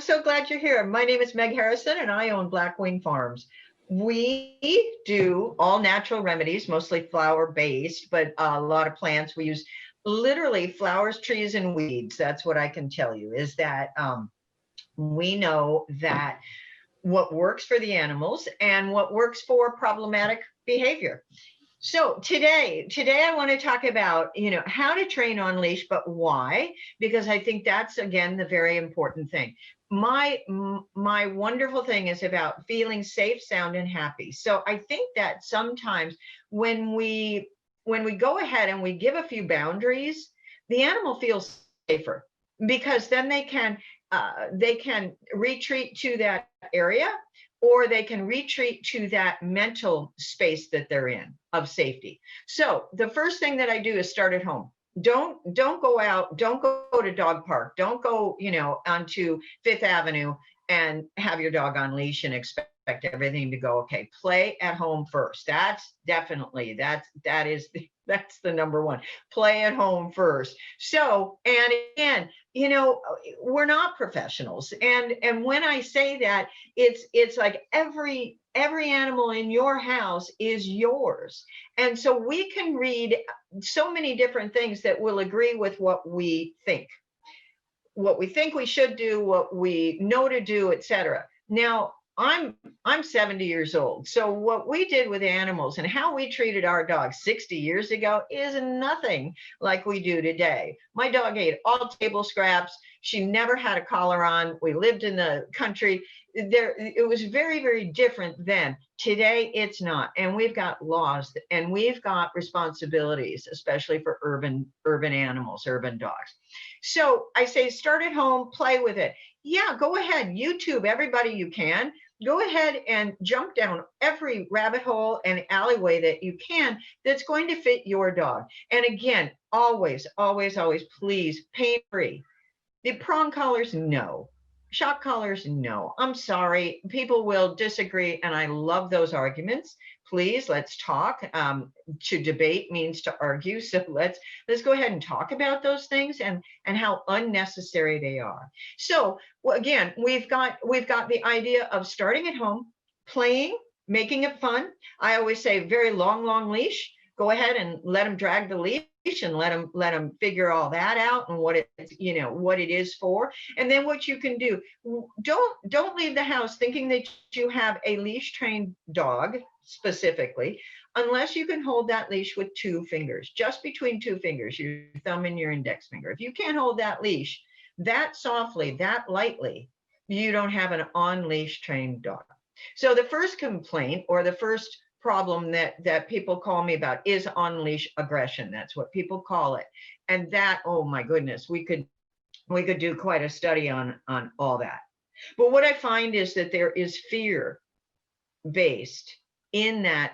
so glad you're here. My name is Meg Harrison and I own Blackwing Farms. We do all natural remedies, mostly flower based, but a lot of plants. We use literally flowers, trees, and weeds. That's what I can tell you is that we know that what works for the animals and what works for problematic behavior. So today I want to talk about, how to train on leash, but why? Because I think that's again the very important thing. My wonderful thing is about feeling safe, sound, and happy. So I think that sometimes when we when we go ahead and we give a few boundaries, the animal feels safer because then they can retreat to that area or they can retreat to that mental space that they're in of safety. So the first thing that I do is start at home. Don't go out, don't go to dog park, don't go, onto Fifth Avenue and have your dog on leash and expect everything to go okay. Play at home first. That's definitely that's the number one. Play at home first. So, and again, we're not professionals. And when I say that, it's like every animal in your house is yours. And so we can read so many different things that will agree with what we think we should do, what we know to do, etc. Now, I'm 70 years old. So what we did with animals and how we treated our dogs 60 years ago is nothing like we do today. My dog ate all table scraps. She never had a collar on. We lived in the country. It was very, very different then. Today, it's not. And we've got laws and we've got responsibilities, especially for urban animals, urban dogs. So I say, start at home, play with it. Yeah, go ahead, YouTube everybody you can. Go ahead and jump down every rabbit hole and alleyway that you can that's going to fit your dog. And again, always, always, always, please, pain-free. The prong collars, no. Shock collars, no. I'm sorry. People will disagree, and I love those arguments. Please, let's talk. To debate means to argue. So let's go ahead and talk about those things and how unnecessary they are. So again, we've got the idea of starting at home, playing, making it fun. I always say very long leash. Go ahead and let them drag the leash and let them figure all that out and what it is for. And then what you can do, don't leave the house thinking that you have a leash trained dog specifically, unless you can hold that leash with two fingers, just between two fingers, your thumb and your index finger. If you can't hold that leash that softly, that lightly, you don't have an on leash trained dog. So the first complaint or the first problem that people call me about is on leash aggression. That's what people call it. And that, oh my goodness, we could do quite a study on all that. But what I find is that there is fear based in that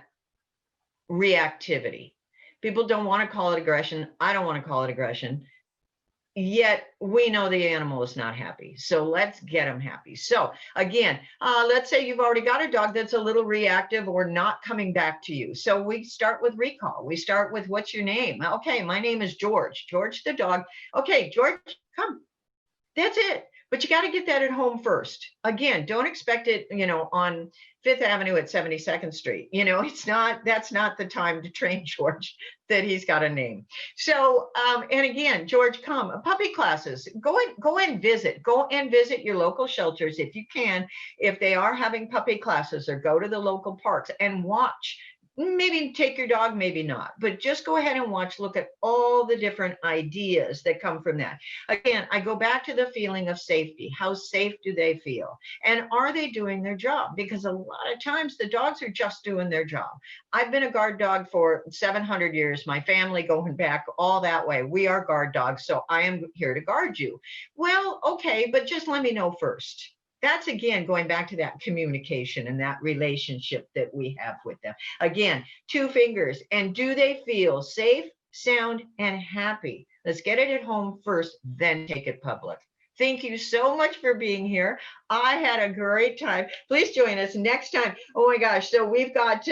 reactivity. People don't want to call it aggression. I don't want to call it aggression. Yet we know the animal is not happy. So let's get them happy. So again, let's say you've already got a dog that's a little reactive or not coming back to you. So we start with recall. We start with, what's your name? Okay, my name is George. George the dog. Okay, George, come. That's it. But you got to get that at home first. Again, don't expect it, on Fifth Avenue at 72nd Street. That's not the time to train George that he's got a name. So, and again, George, come. Puppy classes, go and visit your local shelters if you can, if they are having puppy classes, or go to the local parks and watch. Maybe take your dog, maybe not, but just go ahead and watch, look at all the different ideas that come from that. Again, I go back to the feeling of safety. How safe do they feel? And are they doing their job? Because a lot of times the dogs are just doing their job. I've been a guard dog for 700 years, my family going back all that way. We are guard dogs, so I am here to guard you. Well, okay, but just let me know first. That's, again, going back to that communication and that relationship that we have with them. Again, two fingers. And do they feel safe, sound, and happy? Let's get it at home first, then take it public. Thank you so much for being here. I had a great time. Please join us next time. Oh my gosh. So we've got,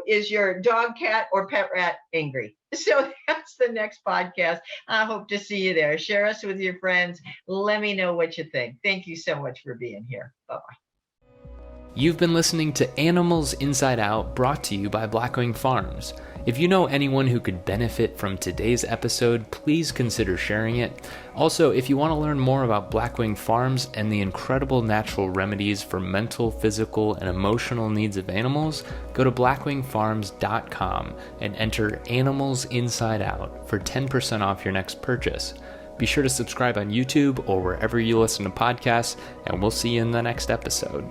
is your dog, cat, or pet rat angry? So that's the next podcast. I hope to see you there. Share us with your friends. Let me know what you think. Thank you so much for being here. Bye-bye. You've been listening to Animals Inside Out, brought to you by Blackwing Farms. If you know anyone who could benefit from today's episode, please consider sharing it. Also, if you want to learn more about Blackwing Farms and the incredible natural remedies for mental, physical, and emotional needs of animals, go to blackwingfarms.com and enter Animals Inside Out for 10% off your next purchase. Be sure to subscribe on YouTube or wherever you listen to podcasts, and we'll see you in the next episode.